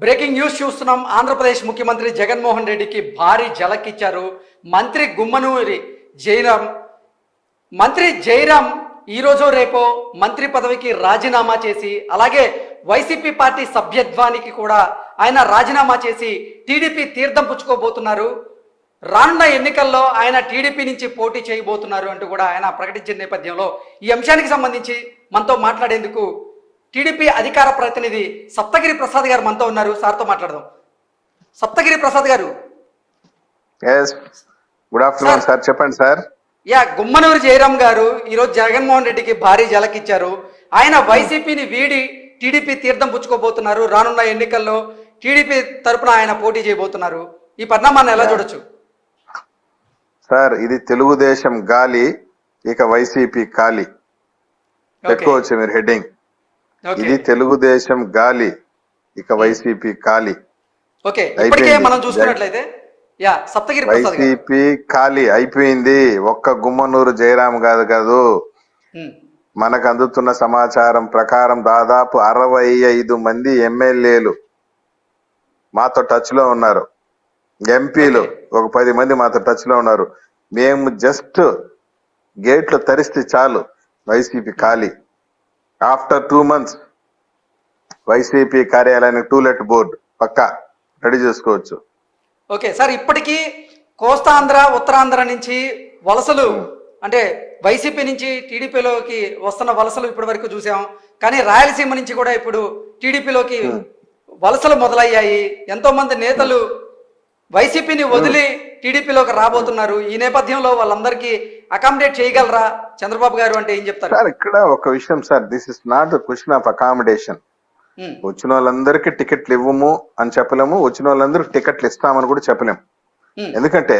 Breaking news చూస్తున్నాం. ఆంధ్రప్రదేశ్ ముఖ్యమంత్రి జగన్మోహన్ రెడ్డికి భారీ ఝలకిచ్చారు మంత్రి గుమ్మనూరి జయరాం. మంత్రి జయరాం ఈరోజు రేపో మంత్రి పదవికి రాజీనామా చేసి, అలాగే వైసీపీ పార్టీ సభ్యత్వానికి కూడా ఆయన రాజీనామా చేసి టీడీపీ తీర్థం పుచ్చుకోబోతున్నారు. రానున్న ఎన్నికల్లో ఆయన టీడీపీ నుంచి పోటీ చేయబోతున్నారు అంటూ కూడా ఆయన ప్రకటించిన నేపథ్యంలో ఈ అంశానికి సంబంధించి మనతో మాట్లాడేందుకు టీడీపీ అధికార ప్రతినిధి సప్తగిరి ప్రసాద్ గారు మనతో ఉన్నారు. సార్తో మాట్లాడదాం. సప్తగిరి ప్రసాద్ గారు, గుడ్ ఆఫ్టర్నూన్ సార్. చెప్పండి సార్. గుమ్మనూరు జయరాం గారు ఈరోజు జగన్మోహన్ రెడ్డికి భారీ ఝలకిచ్చారు. ఆయన వైసీపీని వీడి టీడీపీ తీర్థం పుచ్చుకోబోతున్నారు. రానున్న ఎన్నికల్లో టీడీపీ తరపున ఆయన పోటీ చేయబోతున్నారు. ఈ పరిణామాన్ని ఎలా చూడొచ్చు సార్? ఇది తెలుగుదేశం గాలి, ఇక వైసీపీ ఖాళీ. పెట్టుకోవచ్చు మీరు హెడ్డింగ్. ఇది తెలుగుదేశం గాలి, ఇక వైసీపీ ఖాళీ. మనం చూసుకున్నట్లయితే వైసీపీ ఖాళీ అయిపోయింది. ఒక్క గుమ్మనూరు జయరాం కాదు. మనకు అందుతున్న సమాచారం ప్రకారం దాదాపు 65 మంది ఎమ్మెల్యేలు మాతో టచ్ లో ఉన్నారు. ఎంపీలు ఒక 10 మంది మాతో టచ్ లో ఉన్నారు. మేము జస్ట్ గేట్లు తరిస్తే చాలు వైసీపీ ఖాళీ. ఆఫ్టర్ 2 months వైసీపీ కార్యాలయానికి టూలెట్ బోర్డు పక్కా రెడీ చేసుకోవచ్చు. ఓకే సార్, ఇప్పటికీ కోస్తాంధ్ర ఉత్తరాంధ్ర నుంచి వలసలు, అంటే వైసీపీ నుంచి టీడీపీలోకి వస్తున్న వలసలు ఇప్పటి వరకు చూసాం. కానీ రాయలసీమ నుంచి కూడా ఇప్పుడు టీడీపీలోకి వలసలు మొదలయ్యాయి. ఎంతో మంది నేతలు వైసీపీని వదిలి టీడీపీలోకి రాబోతున్నారు. ఈ నేపథ్యంలో వాళ్ళందరికీ అకామిడేట్ చేయగలరా చంద్రబాబు గారు అంటే ఏం చెప్తారు సార్? ఇక్కడ ఒక విషయం sir, this is not the question of accommodation. వచ్చిన వాళ్ళందరికీ టికెట్లు ఇవ్వము అని చెప్పలేము, వచ్చిన వాళ్ళందరికీ టికెట్లు ఇస్తామని కూడా చెప్పలేము. ఎందుకంటే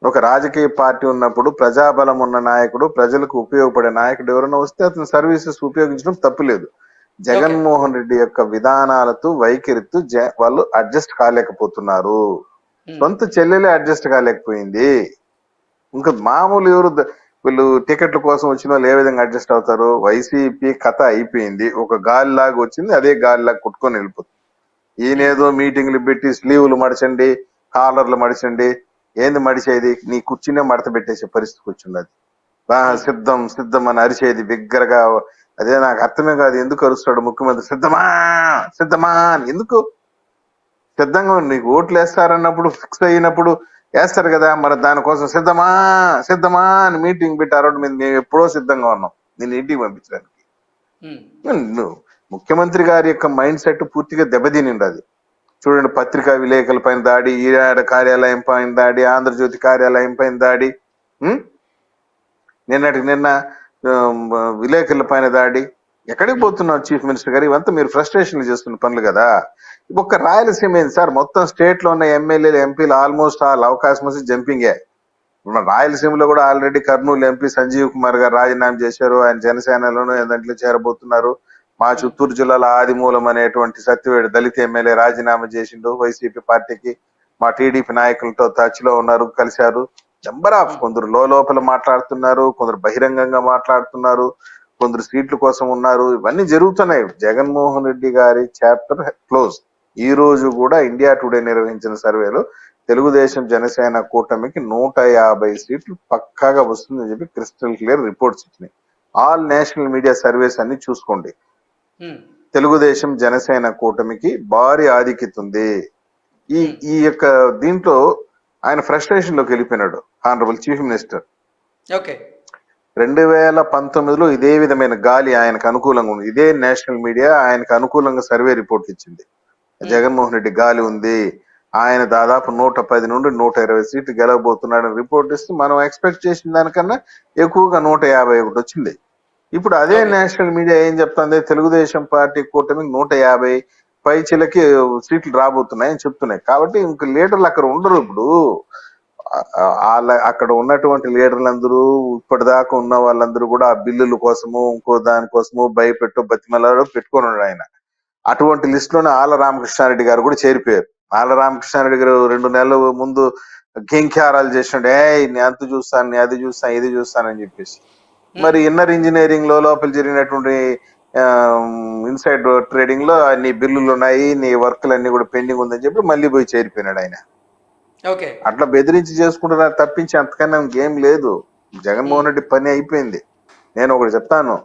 ఒక రాజకీయ పార్టీ ఉన్నప్పుడు ప్రజాబలం ఉన్న నాయకుడు, ప్రజలకు ఉపయోగపడే నాయకుడు ఎవరైనా వస్తే అతని సర్వీసెస్ ఉపయోగించడం తప్పులేదు. జగన్మోహన్ రెడ్డి యొక్క విధానాలతో వైఖరితో వాళ్ళు అడ్జస్ట్ కాలేకపోతున్నారు. సొంత చెల్లెలే అడ్జస్ట్ కాలేకపోయింది. ఇంకా మామూలు ఎవరు వీళ్ళు టికెట్ల కోసం వచ్చిన వాళ్ళు ఏ విధంగా అడ్జస్ట్ అవుతారు? వైసీపీ కథ అయిపోయింది. ఒక గాలిలాగా వచ్చింది, అదే గాలిలాగా కొట్టుకొని వెళ్ళిపోతుంది. ఈయనేదో మీటింగ్లు పెట్టి స్లీవులు మడచండి, కాలర్లు మడిచండి. ఏంది మడిచేది? నీ కుర్చీనే మడత పెట్టేసే పరిస్థితికి వచ్చింది. సిద్ధం సిద్ధం అని అరిచేది బిగ్గరగా. అదే నాకు అర్థమే కాదు, ఎందుకు అరుస్తాడు ముఖ్యమంత్రి? సిద్ధమా సిద్ధమా అని ఎందుకు? సిద్ధంగా నీకు ఓట్లు వేస్తారన్నప్పుడు, ఫిక్స్ అయినప్పుడు వేస్తారు కదా, మరి దానికోసం సిద్ధమా సిద్ధమా అని మీటింగ్ పెట్టి అరవడం మీద మేము ఎప్పుడో సిద్ధంగా ఉన్నాం నేను ఇంటికి పంపించడానికి. ముఖ్యమంత్రి గారి యొక్క మైండ్ సెట్ పూర్తిగా దెబ్బతినిండి. అది చూడండి, పత్రికా విలేకరుల పైన దాడి, ఈనాడ కార్యాలయం పైన దాడి, ఆంధ్రజ్యోతి కార్యాలయం పైన దాడి, నిన్న విలేకరుల పైన దాడి. ఎక్కడికి పోతున్నావు చీఫ్ మినిస్టర్ గారు? ఇవంతా మీరు ఫ్రస్ట్రేషన్ చేస్తున్న పనులు కదా. ఒక్క రాయలసీమ ఏంది సార్? మొత్తం స్టేట్ లో ఉన్న ఎమ్మెల్యేలు ఎంపీలు ఆల్మోస్ట్ ఆల్ అవకాశం వచ్చి జంపింగే. రాయలసీమలో కూడా ఆల్రెడీ కర్నూలు ఎంపీ సంజీవ్ కుమార్ గారు రాజీనామా చేశారు. ఆయన జనసేనలోనూ దాంట్లో చేరబోతున్నారు. మా చిత్తూరు జిల్లాలో ఆదిమూలం అనేటువంటి సత్యవేడు దళిత ఎమ్మెల్యే రాజీనామా చేసిండు వైసీపీ పార్టీకి. మా టీడీపీ నాయకులతో టచ్ లో ఉన్నారు, కలిశారు. నెంబర్ ఆఫ్ కొందరు లోపల మాట్లాడుతున్నారు, కొందరు బహిరంగంగా మాట్లాడుతున్నారు, కొందరు సీట్ల కోసం ఉన్నారు. ఇవన్నీ జరుగుతున్నాయి. జగన్మోహన్ రెడ్డి గారి చాప్టర్ క్లోజ్. ఈ రోజు కూడా ఇండియా టుడే నిర్వహించిన సర్వేలో తెలుగుదేశం జనసేన కూటమికి 150 సీట్లు పక్కాగా వస్తుందని చెప్పి క్రిస్టల్ క్లియర్ రిపోర్ట్స్ ఇచ్చినాయి. ఆల్ నేషనల్ మీడియా సర్వేస్ అన్ని చూసుకోండి. తెలుగుదేశం జనసేన కూటమికి భారీ ఆధిక్యత ఉంది. ఈ యొక్క దీంట్లో ఆయన ఫ్రస్ట్రేషన్ లోకి వెళ్ళిపోయినాడు ఆనరబుల్ చీఫ్ మినిస్టర్. 2019లో ఇదే విధమైన గాలి ఆయనకు అనుకూలంగా ఉంది. ఇదే నేషనల్ మీడియా ఆయనకు అనుకూలంగా సర్వే రిపోర్ట్ ఇచ్చింది. జగన్మోహన్ రెడ్డి గాలి ఉంది, ఆయన దాదాపు 110 నుండి 120 సీట్లు గెలవబోతున్నాడని రిపోర్ట్ ఇస్తే మనం ఎక్స్పెక్ట్ చేసిన దానికన్నా ఎక్కువగా 151 వచ్చింది. ఇప్పుడు అదే నేషనల్ మీడియా ఏం చెప్తుంది? తెలుగుదేశం పార్టీ కూటమికి 150 పైచిలకి సీట్లు రాబోతున్నాయని చెప్తున్నాయి. కాబట్టి ఇంక లీడర్లు అక్కడ ఉండరు. ఇప్పుడు అక్కడ ఉన్నటువంటి లీడర్లందరూ, ఇప్పటిదాకా ఉన్న వాళ్ళందరూ కూడా ఆ బిల్లుల కోసము ఇంకో దానికోసము భయపెట్టు బతిమలాడో పెట్టుకొని ఉన్నాడు ఆయన. అటువంటి లిస్ట్ లోనే ఆళ్ల రామకృష్ణారెడ్డి గారు కూడా చేరిపోయారు. ఆళ్ల రామకృష్ణారెడ్డి గారు 2 నెలల ముందు ఘంఖ్యారాలు చేసినట్టు, నేను అంత చూస్తాను, నేను అది చూస్తాను, ఇది చూస్తానని చెప్పేసి. మరి ఇన్నర్ ఇంజనీరింగ్ లో లోపల జరిగినటువంటి ఇన్సైడ్ ట్రేడింగ్ లో నీ బిల్లులు ఉన్నాయి, నీ వర్క్లు అన్ని కూడా పెండింగ్ ఉందని చెప్పి మళ్ళీ పోయి చేరిపోయినాడు ఆయన. ఓకే. అట్లా బెదిరించి చేసుకుంటున్నారు తప్పించి అంతకన్నా ఇంకేం లేదు. జగన్మోహన్ రెడ్డి పని అయిపోయింది. నేను ఒకటి చెప్తాను,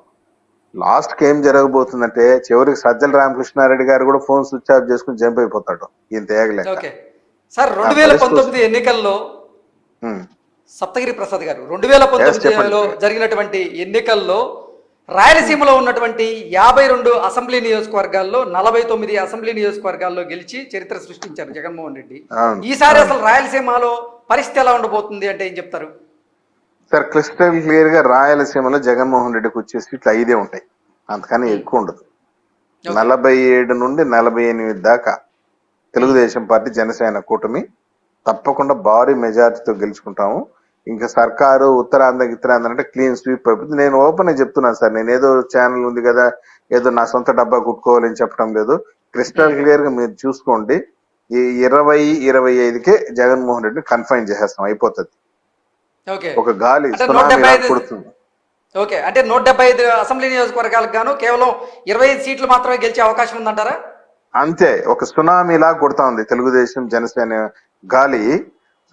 లాస్ట్ కి ఏం జరగబోతుందంటే చివరికి సజ్జల రామకృష్ణారెడ్డి గారు కూడా ఫోన్ స్విచ్ ఆఫ్ చేసుకుని జంప్ అయిపోతాడు ఈయన తేగలేక. ఓకే సార్, ఆ 2019 ఎన్నికల్లో ఉమ్, సప్తగిరి ప్రసాద్ గారు Yes, 2019లో చెప్పండి. జరిగినటువంటి ఎన్నికల్లో రాయలసీమలో ఉన్నటువంటి 52 అసెంబ్లీ నియోజకవర్గాల్లో 49 అసెంబ్లీ నియోజకవర్గాల్లో గెలిచి చరిత్ర సృష్టించారు జగన్మోహన్ రెడ్డి. అవును, ఈసారి అవును. అసలు రాయలసీమలో పరిస్థితి ఎలా ఉండబోతుంది అంటే ఏం చెప్తారు? సార్ క్లిస్టల్ క్లియర్ గా రాయలసీమలో జగన్మోహన్ రెడ్డికి వచ్చే సీట్లు 5 ఉంటాయి, అంతకని ఎక్కువ ఉండదు. ఓకే. 47 నుండి 48 దాకా తెలుగుదేశం పార్టీ జనసేన కూటమి తప్పకుండా భారీ మెజారిటీతో గెలుచుకుంటాము. ఇంకా సర్కారు ఉత్తరాంధ్ర గిత్తరాంధ్ర అంటే క్లీన్ స్వీప్ అయిపోతుంది. నేను ఓపెన్ చెప్తున్నాను సార్, నేను ఏదో ఛానల్ ఉంది కదా ఏదో నా సొంత డబ్బా కుట్టుకోవాలని చెప్పడం లేదు. క్రిస్టల్ క్లియర్ గా మీరు చూసుకోండి, ఈ 20-25కే జగన్మోహన్ రెడ్డిని కన్ఫైన్ చేసేస్తాం, అయిపోతుంది. ఓకే. ఒక గాలి అంటే సునామీ 175 కొడుతుంది. ఓకే, అంటే 175 అసెంబ్లీ నియోజకవర్గాలకు గాను కేవలం 25 సీట్లు మాత్రమే గెలిచే అవకాశం ఉందంటారా? అంతే, ఒక సునామీ లాగా కొడతా ఉంది తెలుగుదేశం జనసేన గాలి,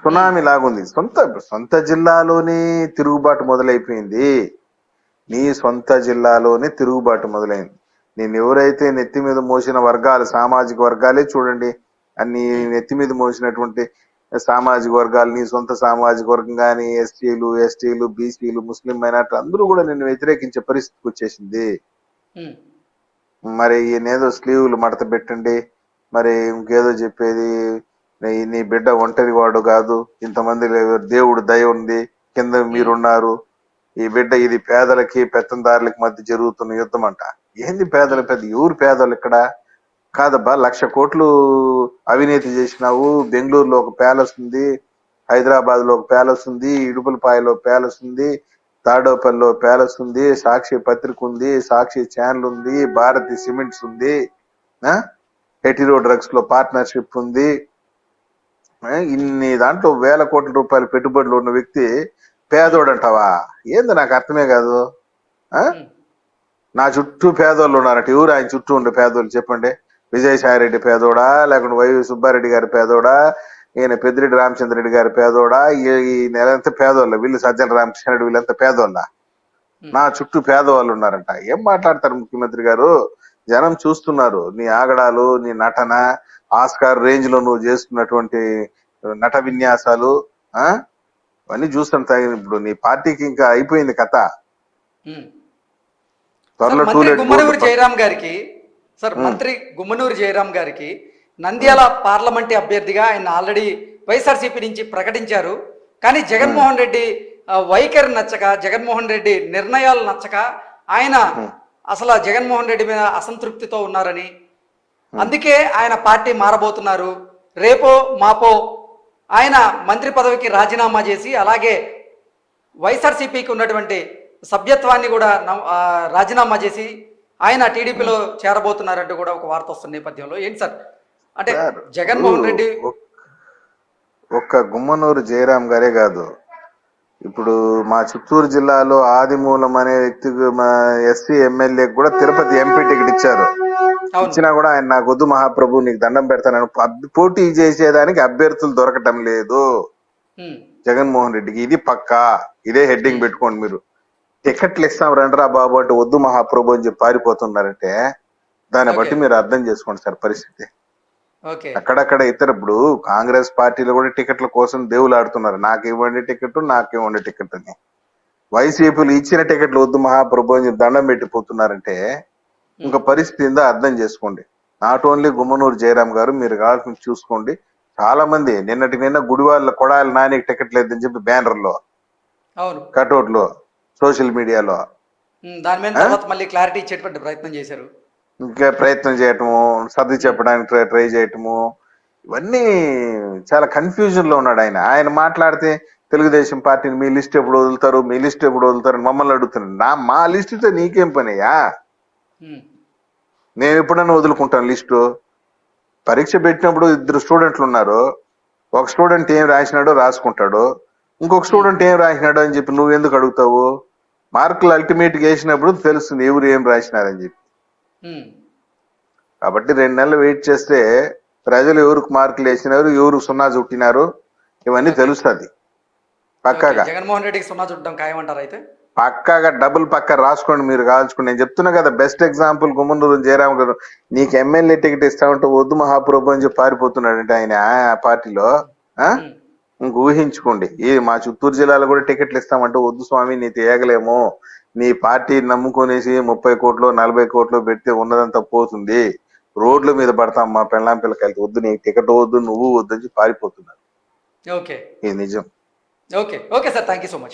సునామీ లాగుంది. సొంత జిల్లాలోనే తిరుగుబాటు మొదలైపోయింది. నీ సొంత జిల్లాలోనే తిరుగుబాటు మొదలైంది. నేను ఎవరైతే నెత్తి మీద మోసిన వర్గాలు, సామాజిక వర్గాలే చూడండి, అన్ని నెత్తి మీద మోసినటువంటి సామాజిక వర్గాలు, నీ సొంత సామాజిక వర్గం కానీ ఎస్టీలు బీసీలు ముస్లిం మైనార్టీ అందరూ కూడా నిన్ను వ్యతిరేకించే పరిస్థితికి వచ్చేసింది. ఉమ్. మరి ఈయనేదో స్లీవులు మడత పెట్టండి, మరి ఇంకేదో చెప్పేది, నీ బిడ్డ ఒంటరి వాడు కాదు, ఇంతమంది దేవుడు దయ ఉంది, కింద మీరున్నారు, ఈ బిడ్డ ఇది పేదలకి పెత్తందారులకి మధ్య జరుగుతున్న యుద్ధం అంట. ఏంది పేదల ఎవరు పేదలు ఇక్కడ? కాదబ్బా, 1,00,000 కోట్లు అవినీతి చేసినావు. బెంగళూరులో ఒక ప్యాలెస్ ఉంది, హైదరాబాద్ లో ఒక ప్యాలెస్ ఉంది, ఇడుపులపాయలో ప్యాలెస్ ఉంది, తాడోపల్లిలో ప్యాలెస్ ఉంది, సాక్షి పత్రిక ఉంది, సాక్షి ఛానల్ ఉంది, భారతి సిమెంట్స్ ఉంది, హెటిరో డ్రగ్స్ లో పార్ట్నర్షిప్ ఉంది. ఇన్ని దాంట్లో 1,000 కోట్ల రూపాయల పెట్టుబడులు ఉన్న వ్యక్తి పేదోడు అంటావా? ఏంది నాకు అర్థమే కాదు. నా చుట్టూ పేదోళ్ళు ఉన్నారట. ఎవరు ఆయన చుట్టూ ఉండే పేదోళ్ళు చెప్పండి? విజయసాయి రెడ్డి పేదోడా, లేకుంటే వై సుబ్బారెడ్డి గారి పేదోడా, ఈయన పెద్దిరెడ్డి రామచంద్రరెడ్డి గారి పేదోడా, ఈ నెలంతా పేదోళ్ళ, వీళ్ళు సజ్జల రామకృష్ణారెడ్డి వీళ్ళంతా పేదోళ్ళ? నా చుట్టూ పేదవాళ్ళు ఉన్నారంట. ఏం మాట్లాడతారు ముఖ్యమంత్రి గారు? జనం చూస్తున్నారు నీ ఆగడాలు, నీ నటన, ఆస్కార్ రేంజ్ లో నువ్వు చేస్తున్నటువంటి నట విన్యాసాలు, అవన్నీ చూస్తాం. ఇప్పుడు నీ పార్టీకి ఇంకా అయిపోయింది కథ. త్వరలో మంత్రి గుమ్మనూరు జయరాం గారికి నంద్యాల పార్లమెంట్ అభ్యర్థిగా ఆయన ఆల్రెడీ వైఎస్ఆర్సీపీ నుంచి ప్రకటించారు. కానీ జగన్మోహన్ రెడ్డి వైఖరి నచ్చక, జగన్మోహన్ రెడ్డి నిర్ణయాలు నచ్చక ఆయన అసలు జగన్మోహన్ రెడ్డి మీద అసంతృప్తితో ఉన్నారని, అందుకే ఆయన పార్టీ మారబోతున్నారు. రేపో మాపో ఆయన మంత్రి పదవికి రాజీనామా చేసి అలాగే వైఎస్ఆర్సీపీకి ఉన్నటువంటి సభ్యత్వాన్ని కూడా రాజీనామా చేసి ఆయన టీడీపీలో చేరబోతున్నారంటూ కూడా ఒక వార్త వస్తున్న నేపథ్యంలో ఏంటి సార్ అంటే జగన్మోహన్ రెడ్డి ఒక్క గుమ్మనూరు జయరాం గారే కాదు, ఇప్పుడు మా చిత్తూరు జిల్లాలో ఆదిమూలం అనే వ్యక్తికి, మా ఎస్సీ ఎమ్మెల్యేకి కూడా తిరుపతి ఎంపీ టికెట్ ఇచ్చారు. ఇచ్చినా కూడా ఆయన నాకు వద్దు మహాప్రభు నీకు దండం పెడతానని పోటీ చేసేదానికి అభ్యర్థులు దొరకటం లేదు జగన్మోహన్ రెడ్డికి. ఇది పక్కా, ఇదే హెడ్డింగ్ పెట్టుకోండి మీరు. టికెట్లు ఇస్తాం రండిరా బాబు అంటే వద్దు మహాప్రభు అని చెప్పి పారిపోతున్నారంటే దాన్ని బట్టి మీరు అర్థం చేసుకోండి సార్ పరిస్థితి. అక్కడక్కడ ఇప్పుడు కాంగ్రెస్ పార్టీలో కూడా టికెట్ల కోసం దేవులు ఆడుతున్నారు, నాకు ఇవ్వండి టికెట్, నాకు ఇవ్వండి టికెట్ అని. వైసీపీలు ఇచ్చిన టికెట్లు వద్దు మహాప్రభు అని చెప్పి దండం పెట్టిపోతున్నారంటే ఇంకా పరిస్థితి ఏందో అర్థం చేసుకోండి. నాట్ ఓన్లీ గుమ్మనూరు జయరాం గారు, మీరు కావాల్సి చూసుకోండి. చాలా మంది నిన్న గుడివాళ్ళ కొడాలి నానికి టికెట్ లేదని చెప్పి బ్యానర్లో, కటౌట్ లో, సోషల్ మీడియాలో దాని మీద మళ్ళీ క్లారిటీ ఇచ్చేటువంటి ప్రయత్నం చేశారు. ఇంకా ప్రయత్నం చేయటము, సర్ది చెప్పడానికి ట్రై చేయటము, ఇవన్నీ చాలా కన్ఫ్యూజన్ లో ఉన్నాడు ఆయన. ఆయన మాట్లాడితే తెలుగుదేశం పార్టీని మీ లిస్ట్ ఎప్పుడు వదులుతారు, మీ లిస్ట్ ఎప్పుడు వదులుతారు మమ్మల్ని అడుగుతున్నాడు. మా లిస్టుతో నీకేం పనయ్యా? నేను ఎప్పుడన్నా వదులుకుంటాను లిస్టు. పరీక్ష పెట్టినప్పుడు 2 స్టూడెంట్లు ఉన్నారు, ఒక స్టూడెంట్ ఏం రాసినాడో రాసుకుంటాడు, ఇంకొక స్టూడెంట్ ఏం రాసినాడో అని చెప్పి నువ్వు ఎందుకు అడుగుతావు? మార్కులు అల్టిమేట్ గా వేసినప్పుడు తెలుస్తుంది ఎవరు ఏం రాసినారని చెప్పి. ఉమ్. కాబట్టి 2 నెలలు వెయిట్ చేస్తే ప్రజలు ఎవరికి మార్కులు వేసినారు, ఎవరు సున్నా చుట్టినారు, ఇవన్నీ తెలుస్తుంది ఓకే, పక్కాగా. జగన్మోహన్ రెడ్డికి సున్నా చుట్టడం ఖాయమంటారు అయితే. పక్కాగా డబుల్ పక్క రాసుకోండి, మీరు కాల్చుకోండి. నేను చెప్తున్నా కదా, బెస్ట్ ఎగ్జాంపుల్ గుమ్మనూరు జయరామ్ గారు. నీకు ఎమ్మెల్యే టికెట్ ఇస్తామంటే వద్దు మహాప్రభు అని చెప్పి పారిపోతున్నాడంటే ఆయన ఆ పార్టీలో. ఉమ్. ఇంక ఊహించుకోండి, మా చిత్తూరు జిల్లాలో కూడా టికెట్లు ఇస్తామంటే వద్దు స్వామి, నీ తేగలేము, నీ పార్టీ నమ్ముకొనేసి 30 కోట్లు 40 కోట్లు పెడితే ఉన్నదంతా పోతుంది, రోడ్ల మీద పడతాం మా పెళ్ళాం పిల్లకాయలతో, వద్దు నీకు టికెట్ వద్దు, నువ్వు వద్దు అని చెప్పి పారిపోతున్నారు. ఓకే ఇది నిజం. Okay okay sir, thank you so much.